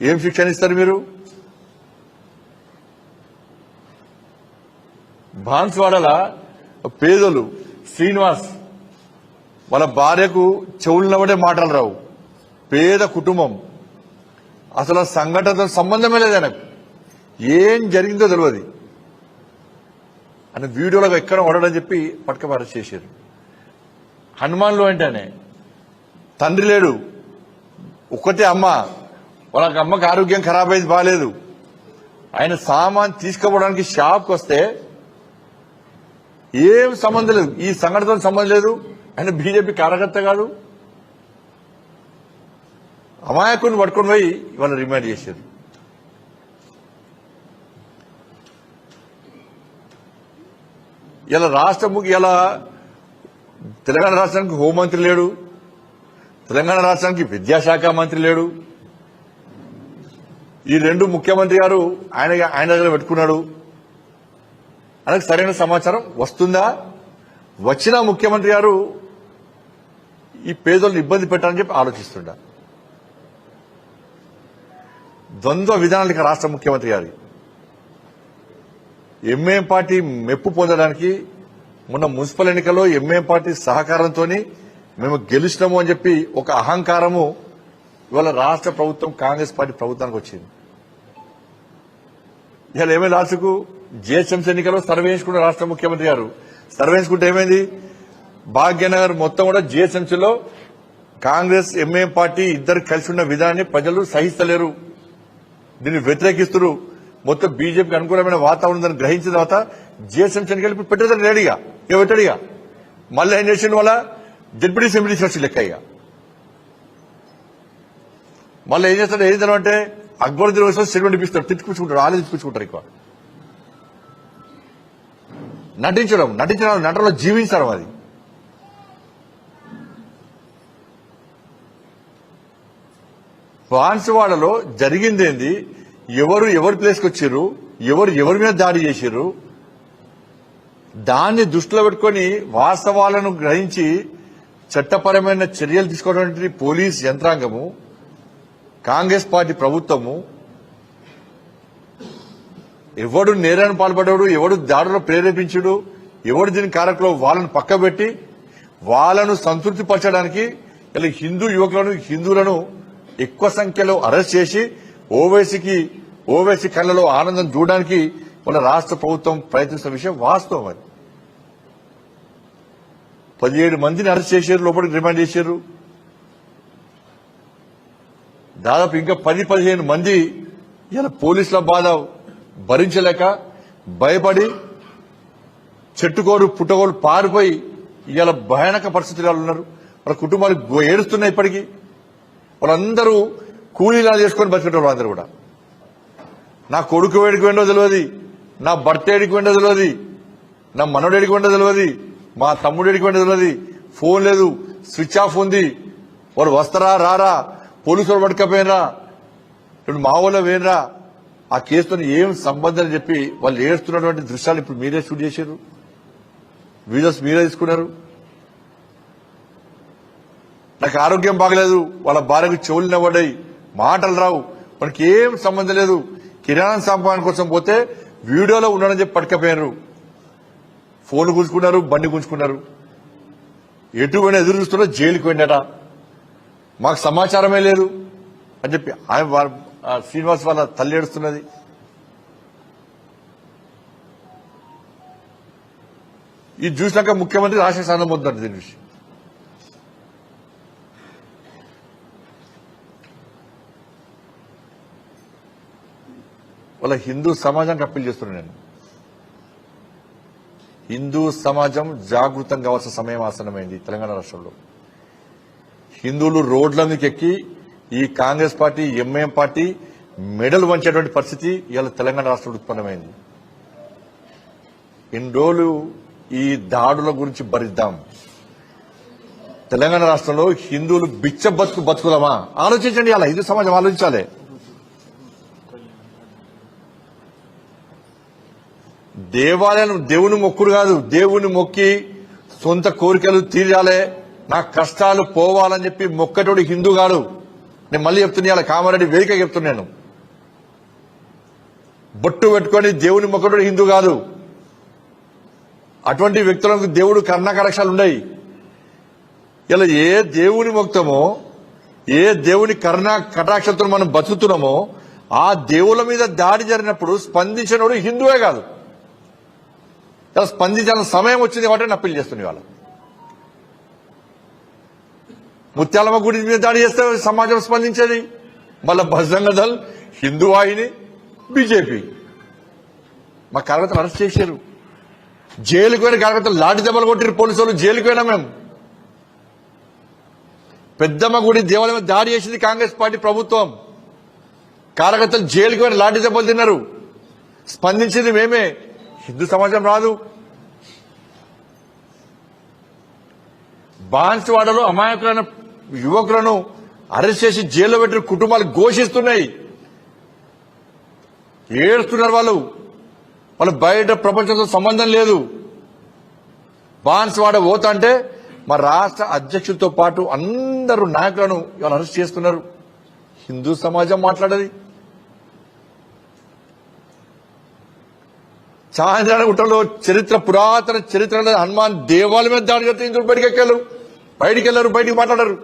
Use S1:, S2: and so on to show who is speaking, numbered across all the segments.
S1: ఏం శిక్షణ ఇస్తారు మీరు? బాన్స్వాడల పేదలు శ్రీనివాస్ వాళ్ళ భార్యకు చెవులునబడే మాటలు రావు, పేద కుటుంబం, అసలు సంఘటనతో సంబంధమే లేదు ఆయనకు, ఏం జరిగిందో తెలియదు అని వీడియోలో ఎక్కడ ఉండడని చెప్పి పట్టుక అరెస్ట్ చేశారు. హనుమాన్లో ఏంటనే తండ్రి లేడు, ఒక్కటే అమ్మ, వాళ్ళకి అమ్మకి ఆరోగ్యం ఖరాబ్ అయింది, బాగాలేదు. ఆయన సామాన్ తీసుకుపోవడానికి షాప్కి వస్తే ఏం సంబంధం లేదు, ఈ సంఘటనతో సంబంధం లేదు, ఆయన బీజేపీ కార్యకర్త కాదు. అమాయకుని పట్టుకొని పోయి ఇవాళ రిమాండ్ చేశారు. ఇలా రాష్ట్రముకి ఇలా తెలంగాణ రాష్ట్రానికి హోంమంత్రి లేడు, తెలంగాణ రాష్ట్రానికి విద్యాశాఖ మంత్రి లేడు. ఈ రెండు ముఖ్యమంత్రి గారు ఆయన దగ్గర పెట్టుకున్నాడు. ఆయనకు సరైన సమాచారం వస్తుందా? వచ్చిన ముఖ్యమంత్రి గారు ఈ పేదలను ఇబ్బంది పెట్టాలని చెప్పి ఆలోచిస్తుండ. ద్వంద్వ విధానాలు ఇక రాష్ట్ర ముఖ్యమంత్రి గారి. ఎంఏఎం పార్టీ మెప్పు పొందడానికి మొన్న మున్సిపల్ ఎన్నికల్లో ఎంఏఎం పార్టీ సహకారంతో మేము గెలిచినాము అని చెప్పి ఒక అహంకారము ఇవాళ రాష్ట్ర ప్రభుత్వం కాంగ్రెస్ పార్టీ ప్రభుత్వానికి వచ్చింది. ఇవాళ ఏమైంది? లాస్ట్కు జిహెచ్ఎంసీ ఎన్నికల్లో సర్వే చేసుకున్న రాష్ట్ర ముఖ్యమంత్రి గారు సర్వే చేసుకుంటే ఏమైంది? భాగ్యనగర్ మొత్తం కూడా జిహెచ్ఎంసీలో కాంగ్రెస్ ఎంఏఎం పార్టీ ఇద్దరు కలిసి ఉన్న విధానాన్ని ప్రజలు సహిస్తలేరు, దీన్ని వ్యతిరేకిస్తున్నారు. మొత్తం బీజేపీకి అనుకూలమైన వాతావరణం దాన్ని గ్రహించిన తర్వాత జిహెచ్ఎంసీ ఎన్నికలు ఇప్పుడు పెట్టేదాన్ని రెడీగా పెట్టాడుగా. మళ్ళీ ఏం చేసిన వల్ల డిప్యూటీ అసెంబ్లీ చర్చ లెక్క ఇక మళ్ళీ ఏం చేస్తాడు? ఏం అంటే అక్బరుద్దీన్ వస్తే స్టేట్మెంట్ ఇప్పిస్తాడు, తిట్టుకుంటారు, వాళ్ళే తిట్టుకుంటారు. ఎక్కువ నటించడం నటనలో జీవించడం. అది బాన్సువాడలో జరిగిందేంది? ఎవరు ప్లేస్కి వచ్చారు, ఎవరి మీద దాడి చేశారు, దాన్ని దృష్టిలో పెట్టుకుని వాస్తవాలను గ్రహించి చట్టపరమైన చర్యలు తీసుకోవడానికి పోలీస్ యంత్రాంగము, కాంగ్రెస్ పార్టీ ప్రభుత్వము, ఎవడు నేరాన్ని పాల్పడ్డాడు, ఎవడు దాడులో ప్రేరేపించుడు, ఎవడు దీని కారకులో వాళ్ళను పక్కబెట్టి వాళ్ళను సంతృప్తి పరచడానికి ఇలా హిందువులను ఎక్కువ సంఖ్యలో అరెస్ట్ చేసి ఓవైసీ కళ్ళలో ఆనందం చూడడానికి మన రాష్ట్ర ప్రభుత్వం ప్రయత్నిస్తున్న విషయం వాస్తవం. అది 17 మందిని అరెస్ట్ చేశారు, లోపలికి రిమాండ్ చేశారు. దాదాపు ఇంకా 10-15 మంది ఇలా పోలీసుల బాధ భరించలేక భయపడి చెట్టుకోరు పుట్టగోరు పారిపోయి ఇవాళ భయానక పరిస్థితులు ఉన్నారు. వాళ్ళ కుటుంబాలు ఏడుస్తున్నాయి. ఇప్పటికీ వాళ్ళందరూ కూలీలా చేసుకొని బతికేటోళ్ళు అందరూ కూడా. నా కొడుకు ఏడికి వెండో తెలియదు, నా భర్త ఏడికి వెండో తెలియదు, నా మనోడు ఏడికి వెండో తెలియదు, మా తమ్ముడు ఏడికి వెండో తెలియదు, ఫోన్ లేదు, స్విచ్ ఆఫ్ ఉంది. వాళ్ళు వస్తారా రారా, పోలీసులు పట్టుకపోయినరా, ఇప్పుడు మా ఊళ్ళో వేనరా, ఆ కేసుతో ఏం సంబంధం చెప్పి వాళ్ళు ఏడుస్తున్నటువంటి దృశ్యాలు ఇప్పుడు మీరే షూట్ చేశారు, వీడియోస్ మీరే తీసుకున్నారు. నాకు ఆరోగ్యం బాగలేదు, వాళ్ళ భార్యకు చెవులు నవ్వడాయి, మాటలు రావు, మనకి ఏం సంబంధం లేదు. కిరాణా సామాన్ కోసం పోతే వీడియోలో ఉన్నాడని చెప్పి పట్టుకపోయారు, ఫోన్ గుంజుకున్నారు, బండి గుంజుకున్నారు. ఎటువంటి ఎదురు చూస్తున్నా జైలుకి పోయిందట, మాకు సమాచారమే లేదు అని చెప్పి శ్రీనివాస్ వాళ్ళ తల్లి ఏడుస్తున్నది. ఇది చూసినాక ముఖ్యమంత్రి రాష్ట్ర స్థానం పొందుతారు. దీని విషయం వాళ్ళ హిందూ సమాజానికి అప్పీల్ చేస్తున్నాను నేను. హిందూ సమాజం జాగృతం కావాల్సిన సమయం ఆసన్నమైంది. తెలంగాణ రాష్ట్రంలో హిందువులు రోడ్ల మీదకి ఎక్కి ఈ కాంగ్రెస్ పార్టీ ఎంఐఎం పార్టీ మెడలు వంచేటువంటి పరిస్థితి ఇవాళ తెలంగాణ రాష్ట్రంలో ఉత్పన్నమైంది. ఇన్ని రోజులు ఈ దాడుల గురించి భరిద్దాం. తెలంగాణ రాష్ట్రంలో హిందువులు బిచ్చ బతుకుదామా? ఆలోచించండి. అలా హిందూ సమాజం ఆలోచించాలి. దేవాలయం దేవుని మొక్కుడు కాదు, దేవుని మొక్కి సొంత కోరికలు తీరాలే, నా కష్టాలు పోవాలని చెప్పి మొక్కటోడు హిందూ కాదు. నేను మళ్ళీ చెప్తున్నా, ఇలా కామారెడ్డి వేదిక చెప్తున్నాను, బొట్టు పెట్టుకొని దేవుని మొక్కడు హిందూ కాదు. అటువంటి వ్యక్తులకు దేవుడు కర్ణకటాక్షాలు ఉన్నాయి. ఇలా ఏ దేవుని మొక్తమో, ఏ దేవుని కర్ణ కటాక్షలతో మనం బతుకుతున్నామో ఆ దేవుల మీద దాడి జరిగినప్పుడు స్పందించినోడు హిందువే కాదు. ఇలా స్పందించాల్సిన సమయం వచ్చింది కాబట్టి అప్పీల్ చేస్తుంది. వాళ్ళ ముత్యాలమ్మ గుడి మీద దాడి చేస్తే సమాజం స్పందించేది. మళ్ళా బజరంగ దళ్, హిందూ వాహిని, బీజేపీ మా కార్యకర్తలు అరెస్ట్ చేశారు. జైలుకు పోయిన కార్యకర్తలు లాఠీ దెబ్బలు కొట్టారు పోలీసు వాళ్ళు. జైలుకు పోయినా మేము. పెద్దమ్మ గుడి దేవాలయం దాడి చేసింది కాంగ్రెస్ పార్టీ ప్రభుత్వం. కార్యకర్తలు జైలుకు పోయిన లాఠీ దెబ్బలు తిన్నారు. స్పందించింది మేమే. హిందూ సమాజం రాదు. బాన్స్వాడలో అమాయకులైన యువకులను అరెస్ట్ చేసి జైల్లో పెట్టిన కుటుంబాలు ఘోషిస్తున్నాయి, ఏడుస్తున్నారు. వాళ్ళు బయట ప్రపంచంతో సంబంధం లేదు. బాన్స్వాడ పోతా అంటే మా రాష్ట్ర అధ్యక్షులతో పాటు అందరూ నాయకులను ఇవాళ అరెస్ట్ చేస్తున్నారు. హిందూ సమాజం మాట్లాడేది. చాంద్రాయణగుట్టలో పురాతన చరిత్ర హనుమాన్ దేవాలయం మీద దాడి చేస్తే హిందువులు బయటికి వెళ్ళారు, బయటికి మాట్లాడారు.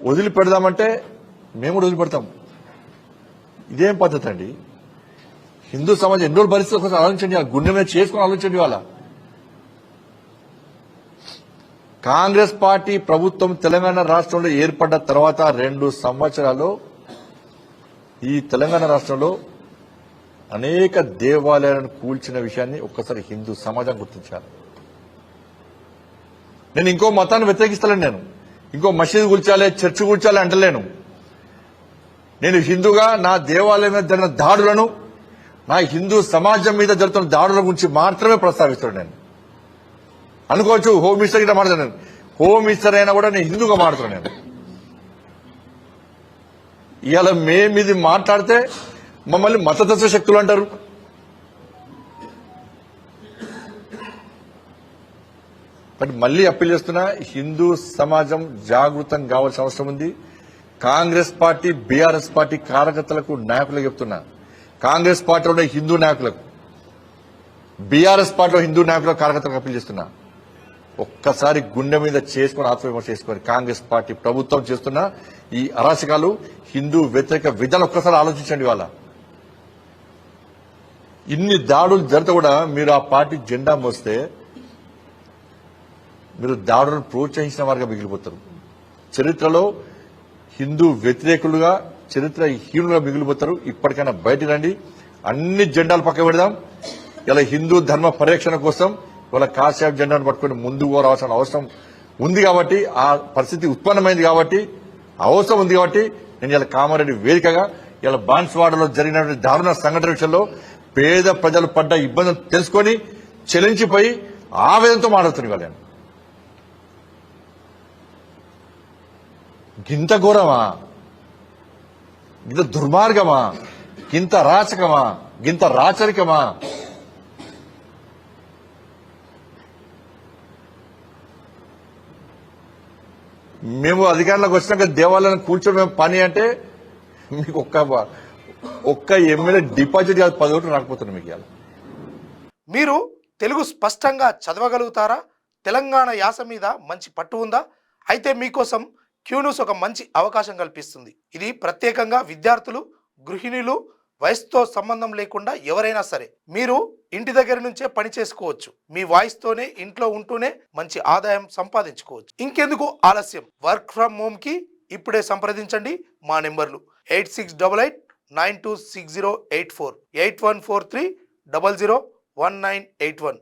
S1: వదిలిపెడదామంటే మేము కూడా వదిలిపెడతాం. ఇదేం పద్ధతి అండి? హిందూ సమాజం ఎన్నో పరిస్థితుల కోసం ఆలోచించండి. గుండె మీద చేసుకుని ఆలోచించండి. వాళ్ళ కాంగ్రెస్ పార్టీ ప్రభుత్వం తెలంగాణ రాష్ట్రంలో ఏర్పడ్డ తర్వాత 2 సంవత్సరాలు ఈ తెలంగాణ రాష్ట్రంలో అనేక దేవాలయాలను కూల్చిన విషయాన్ని ఒక్కసారి హిందూ సమాజం గుర్తించాలి. నేను ఇంకో మతాన్ని వ్యతిరేకిస్తలేను. నేను ఇంకో మసీదు కూల్చాలి, చర్చి కూల్చాలి అంటలేను. నేను హిందూగా నా దేవాలయం మీద జరిగిన దాడులను, నా హిందూ సమాజం మీద జరుగుతున్న దాడుల గురించి మాత్రమే ప్రస్తావిస్తాను. నేను అనుకోవచ్చు హోమ్ మినిస్టర్ గిట్లా మాట్లాడాను. హోమ్ మినిస్టర్ అయినా కూడా నేను హిందూగా మాట్లాడుతున్నాను. నేను ఇవాళ మేము ఇది మాట్లాడితే మమ్మల్ని మతతత్వ శక్తులు అంటారు. బట్ మళ్ళీ అప్పీల్ చేస్తున్నా, హిందూ సమాజం జాగృతం కావాల్సిన అవసరం ఉంది. కాంగ్రెస్ పార్టీ, బీఆర్ఎస్ పార్టీ కార్యకర్తలకు, నాయకులకు చెప్తున్నా, కాంగ్రెస్ పార్టీలో హిందూ నాయకులకు, బీఆర్ఎస్ పార్టీలో హిందూ నాయకులకు, కార్యకర్తలకు అప్పీల్ చేస్తున్నా, ఒక్కసారి గుండె మీద చేసుకుని ఆత్మవిమర్శ చేసుకొని కాంగ్రెస్ పార్టీ ప్రభుత్వం చేస్తున్న ఈ అరాచకాలు, హిందూ వ్యతిరేక విధాలు ఒక్కసారి ఆలోచించండి. వాళ్ళ ఇన్ని దాడులు జరిగితే కూడా మీరు ఆ పార్టీ జెండా మోస్తే మీరు దాడులను ప్రోత్సహించిన వారుగా మిగిలిపోతారు. చరిత్రలో హిందూ వ్యతిరేకులుగా, చరిత్ర హీనులుగా మిగిలిపోతారు. ఇప్పటికైనా బయట రండి, అన్ని జెండాలు పక్క పెడదాం. ఇలా హిందూ ధర్మ పరిరక్షణ కోసం ఇవాళ కాషాయ జెండాను పట్టుకుని ముందుకు రావాల్సిన అవసరం ఉంది. కాబట్టి ఆ పరిస్థితి ఉత్పన్నమైంది కాబట్టి, అవసరం ఉంది కాబట్టి నేను ఇలా కామారెడ్డి వేదికగా ఇలా బాన్స్వాడలో జరిగినటువంటి దారుణ సంఘటన విషయంలో పేద ప్రజలు పడ్డ ఇబ్బందులు తెలుసుకొని చెలించిపోయి ఆవేదనతో మాట్లాడుతున్నాను. ఇవాళ గింత ఘోరమా, గింత దుర్మార్గమా, గింత రాచకమా, గింత రాచరికమా? మేము అధికారంలోకి వచ్చినాక దేవాలయాన్ని కూర్చోవడం పని అంటే మీకు ఒక్క ఎమ్మెల్యే డిపాజిట్ కాదు 10 ఓట్లు రాకపోతున్నాం మీకు. ఇవాళ
S2: మీరు తెలుగు స్పష్టంగా చదవగలుగుతారా? తెలంగాణ యాస మీద మంచి పట్టు ఉందా? అయితే మీకోసం క్యూన్యూస్ ఒక మంచి అవకాశం కల్పిస్తుంది. ఇది ప్రత్యేకంగా విద్యార్థులు, గృహిణులు, వయసుతో సంబంధం లేకుండా ఎవరైనా సరే మీరు ఇంటి దగ్గర నుంచే పని చేసుకోవచ్చు. మీ వాయిస్తోనే ఇంట్లో ఉంటూనే మంచి ఆదాయం సంపాదించుకోవచ్చు. ఇంకెందుకు ఆలస్యం? వర్క్ ఫ్రమ్ హోమ్ కి ఇప్పుడే సంప్రదించండి. మా నెంబర్లు 8688926084, 8143001981.